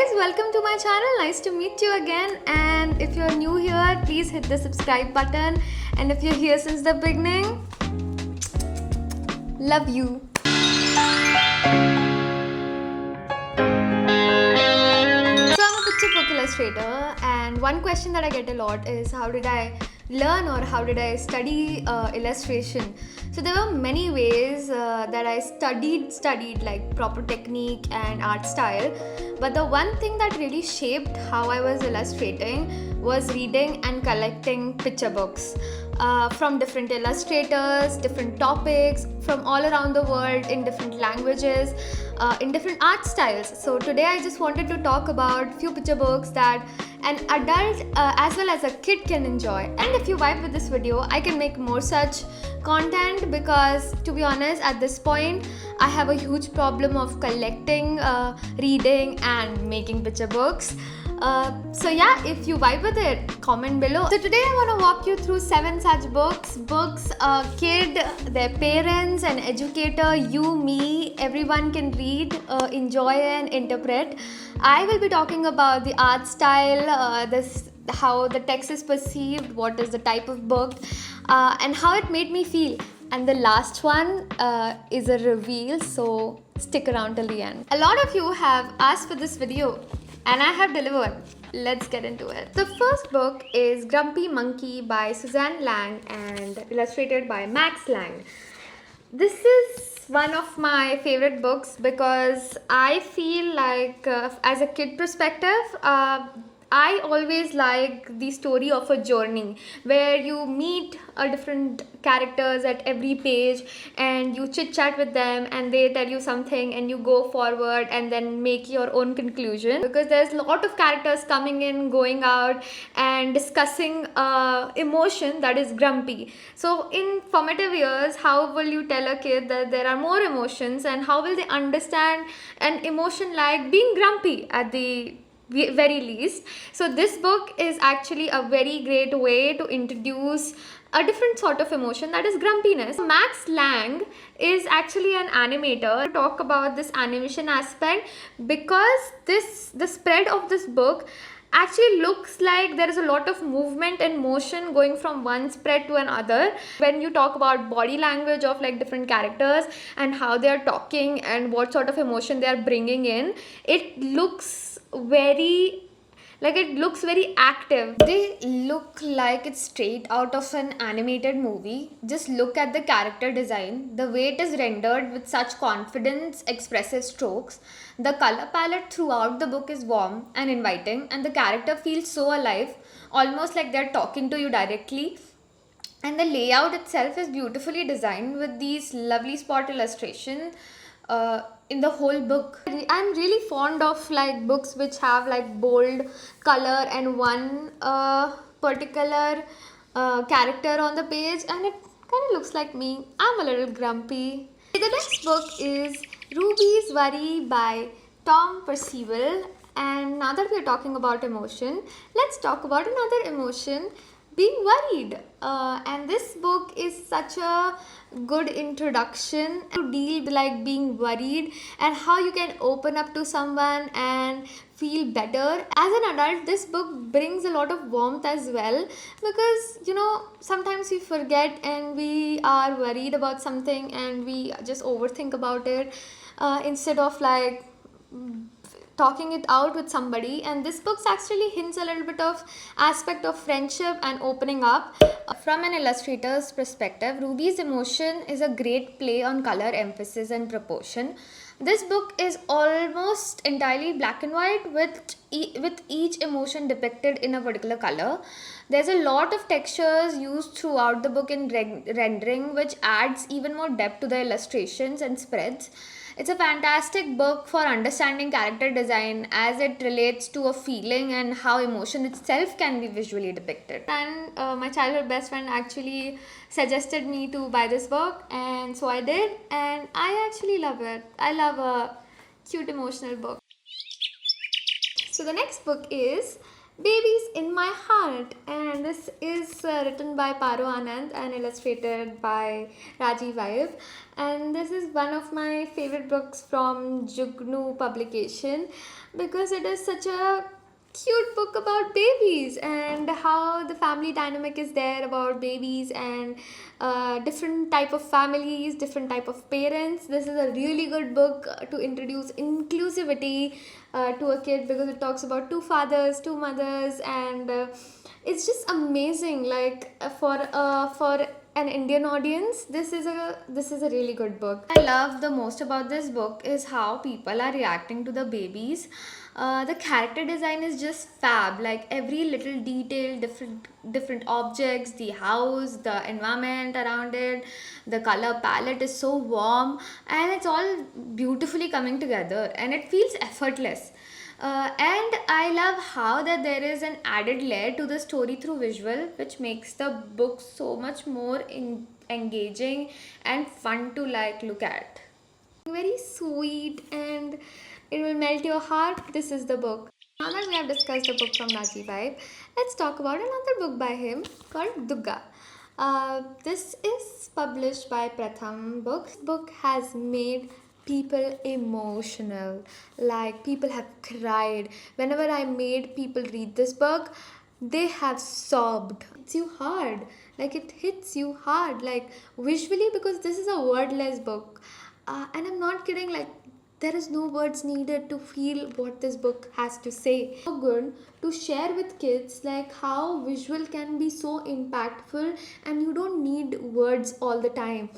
guys, welcome to my channel. Nice to meet you again. And if you're new here, please hit the subscribe button. And if you're here since the beginning, love you. So I'm a picture book illustrator, and one question that I get a lot is how did I learn or how did I study illustration? So there were many ways that I studied like proper technique and art style, but the one thing that really shaped how I was illustrating was reading and collecting picture books from different illustrators, different topics from all around the world in different languages, in different art styles. So today I just wanted to talk about few picture books that an adult as well as a kid can enjoy. And if you vibe with this video, I can make more such content because, to be honest, at this point I have a huge problem of collecting, reading and making picture books. So yeah, if you vibe with it, comment below. So today I want to walk you through 7 such books a kid, their parents, an educator, you, me, everyone can read, enjoy and interpret. I will be talking about the art style, how the text is perceived, what is the type of book, and how it made me feel. And the last one is a reveal, so stick around till the end. A lot of you have asked for this video and I have delivered. Let's get into it. The first book is Grumpy Monkey by Suzanne Lang and illustrated by Max Lang. This is one of my favorite books because I feel like as a kid perspective, I always like the story of a journey where you meet different characters at every page and you chit chat with them and they tell you something and you go forward and then make your own conclusion, because there's a lot of characters coming in, going out and discussing emotion that is grumpy. So in formative years, how will you tell a kid that there are more emotions, and how will they understand an emotion like being grumpy at the very least? So this book is actually a very great way to introduce a different sort of emotion, that is grumpiness. Max Lang is actually an animator. To talk about this animation aspect, because the spread of this book actually looks like there is a lot of movement and motion going from one spread to another. When you talk about body language of like different characters and how they are talking and what sort of emotion they are bringing in, it looks very active. They look like it's straight out of an animated movie. Just look at the character design, the way it is rendered with such confidence, expressive strokes. The color palette throughout the book is warm and inviting, and the character feels so alive, almost like they're talking to you directly. And the layout itself is beautifully designed with these lovely spot illustration in the whole book. I'm really fond of like books which have like bold color and one particular character on the page, and it kind of looks like me. I'm a little grumpy. The next book is Ruby's Worry by Tom Percival. And now that we are talking about emotion, let's talk about another emotion, being worried. And this book is such a good introduction to deal with like being worried and how you can open up to someone and feel better. As an adult, this book brings a lot of warmth as well, because you know, sometimes we forget and we are worried about something and we just overthink about it instead of like talking it out with somebody. And this book actually hints a little bit of aspect of friendship and opening up. From an illustrator's perspective, Ruby's Emotion is a great play on color, emphasis and proportion. This book is almost entirely black and white with each emotion depicted in a particular color. There's a lot of textures used throughout the book in rendering, which adds even more depth to the illustrations and spreads. It's a fantastic book for understanding character design as it relates to a feeling and how emotion itself can be visually depicted. And my childhood best friend actually suggested me to buy this book, and so I did, and I actually love it. I love a cute emotional book. So the next book is Babies in My Heart, and this is written by Paro Anand and illustrated by Rajiv Vaib, and this is one of my favorite books from Jugnu publication. because it is such a cute book about babies and how the family dynamic is there about babies and different type of families, different type of parents. This is a really good book to introduce inclusivity to a kid, because it talks about two fathers, two mothers, and it's just amazing. Like for an Indian audience, this is a really good book. I love the most about this book is how people are reacting to the babies. The character design is just fab. Like every little detail, different objects, the house, the environment around it, the color palette is so warm, and it's all beautifully coming together, and it feels effortless. And I love how that there is an added layer to the story through visual, which makes the book so much more engaging and fun to like look at. Very sweet, and it will melt your heart. This is the book. Now that we have discussed a book from Rajiv Vibe, let's talk about another book by him called Dugga. This is published by Pratham Books. Book has made people emotional. Like people have cried. Whenever I made people read this book, they have sobbed. It's you hard. Like it hits you hard. Like visually, because this is a wordless book. And I'm not kidding. Like there is no words needed to feel what this book has to say. So good to share with kids like how visual can be so impactful, and you don't need words all the time.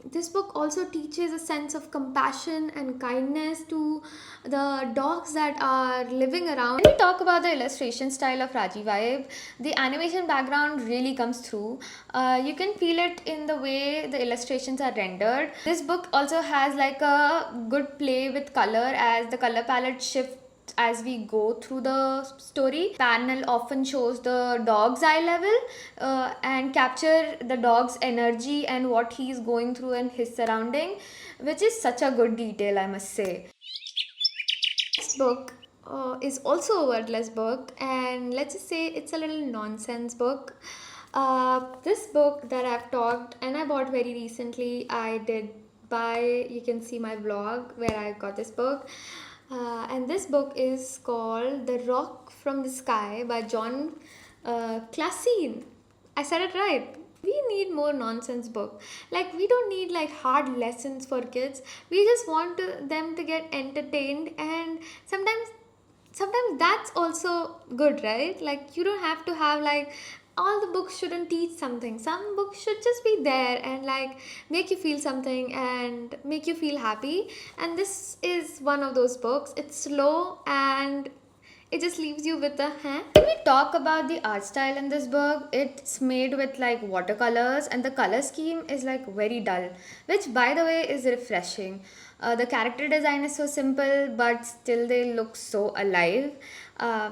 This book also teaches a sense of compassion and kindness to the dogs that are living around. When we talk about the illustration style of Raji Vibe, the animation background really comes through. You can feel it in the way the illustrations are rendered. This book also has like a good play with color, as the color palette shifts as we go through the story. Panel often shows the dog's eye level and capture the dog's energy and what he's going through and his surrounding, which is such a good detail, I must say. Next book is also a wordless book, and let's just say it's a little nonsense book. This book that I've talked and I bought very recently, I did buy, you can see my vlog where I got this book. And this book is called The Rock from the Sky by John Classine. I said it right. We need more nonsense book. Like we don't need like hard lessons for kids. We just want them to get entertained, and sometimes that's also good, right? Like you don't have to have like all the books shouldn't teach something. Some books should just be there and like make you feel something and make you feel happy. And this is one of those books. It's slow and it just leaves you with a huh. When we talk about the art style in this book, it's made with like watercolors, and the color scheme is like very dull, which by the way is refreshing. The character design is so simple, but still they look so alive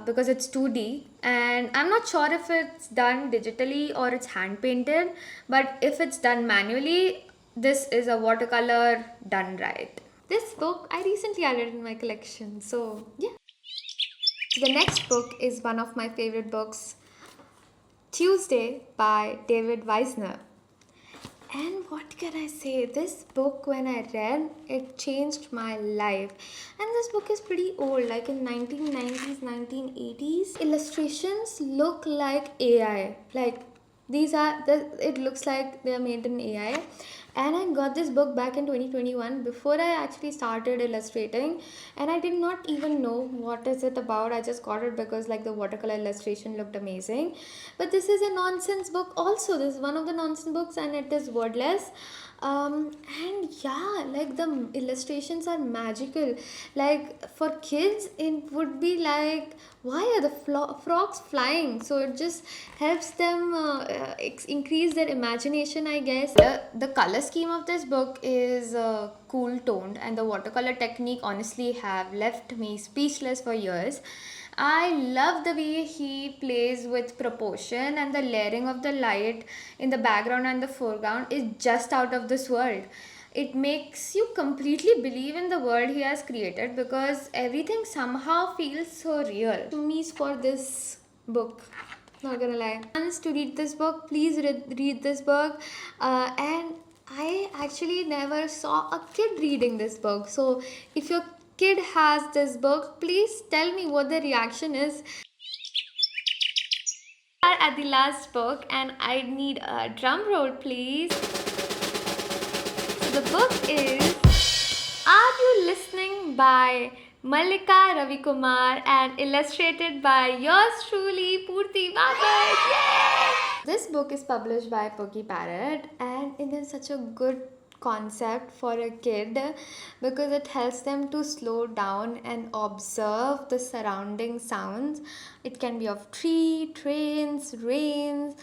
because it's 2D. And I'm not sure if it's done digitally or it's hand painted, but if it's done manually, this is a watercolor done right. This book I recently added in my collection, so yeah. The next book is one of my favorite books, Tuesday by David Weisner. And what can I say? This book, when I read, it changed my life. And this book is pretty old, like in 1990s, 1980s. Illustrations look like AI. Like it looks like they're made in AI. And I got this book back in 2021 before I actually started illustrating, and I did not even know what is it about. I just got it because like the watercolor illustration looked amazing. But this is a nonsense book also. This is one of the nonsense books, and it is wordless. And yeah, like the illustrations are magical. Like for kids it would be like, why are the frogs flying? So it just helps them increase their imagination, I guess. The color scheme of this book is cool toned, and the watercolor technique honestly have left me speechless for years. I love the way he plays with proportion, and the layering of the light in the background and the foreground is just out of this world. It makes you completely believe in the world he has created, because everything somehow feels so real. To me, for this book, not gonna lie. Chance to read this book, please read this book. And I actually never saw a kid reading this book. So if your kid has this book, please tell me what the reaction is. We are at the last book and I need a drum roll, please. So the book is Are You Listening by Mallika Ravikumar and illustrated by yours truly, Purti Babar. Yay! This book is published by Pokey Parrot and it is such a good concept for a kid because it helps them to slow down and observe the surrounding sounds. It can be of tree, trains, rains,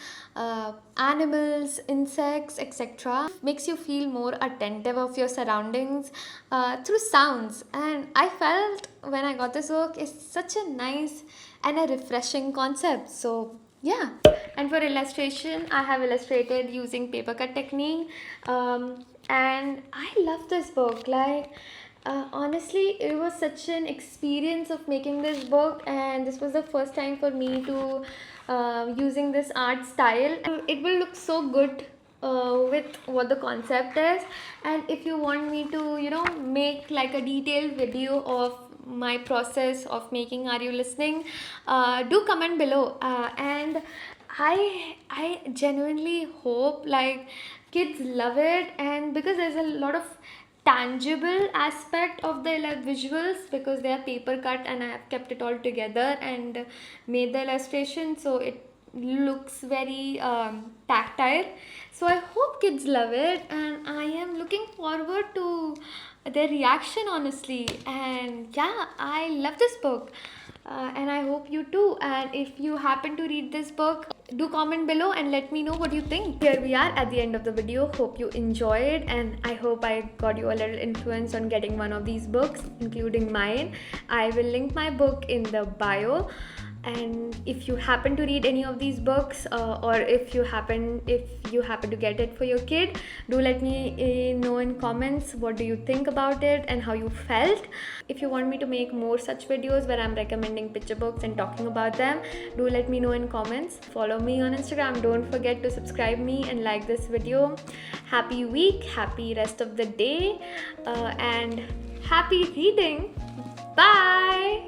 animals, insects, etc. Makes you feel more attentive of your surroundings through sounds. And I felt when I got this book, it's such a nice and a refreshing concept. So yeah, and for illustration, I have illustrated using paper cut technique, and I love this book. Like, honestly, it was such an experience of making this book, and this was the first time for me to using this art style. It will look so good with what the concept is, and if you want me to, make like a detailed video of my process of making Are You Listening, do comment below, and I genuinely hope like kids love it, and because there's a lot of tangible aspect of the visuals because they are paper cut and I have kept it all together and made the illustration so it looks very tactile. So I hope kids love it and I am looking forward to their reaction honestly. And yeah, I love this book and I hope you too. And if you happen to read this book, do comment below and let me know what you think. Here we are at the end of the video. Hope you enjoyed and I hope I got you a little influence on getting one of these books, including mine. I will link my book in the bio. And if you happen to read any of these books or if you happen to get it for your kid, do let me know in comments what do you think about it and how you felt. If you want me to make more such videos where I'm recommending picture books and talking about them, do let me know in comments. Follow me on Instagram. Don't forget to subscribe me and like this video. Happy week, happy rest of the day, and happy reading. Bye.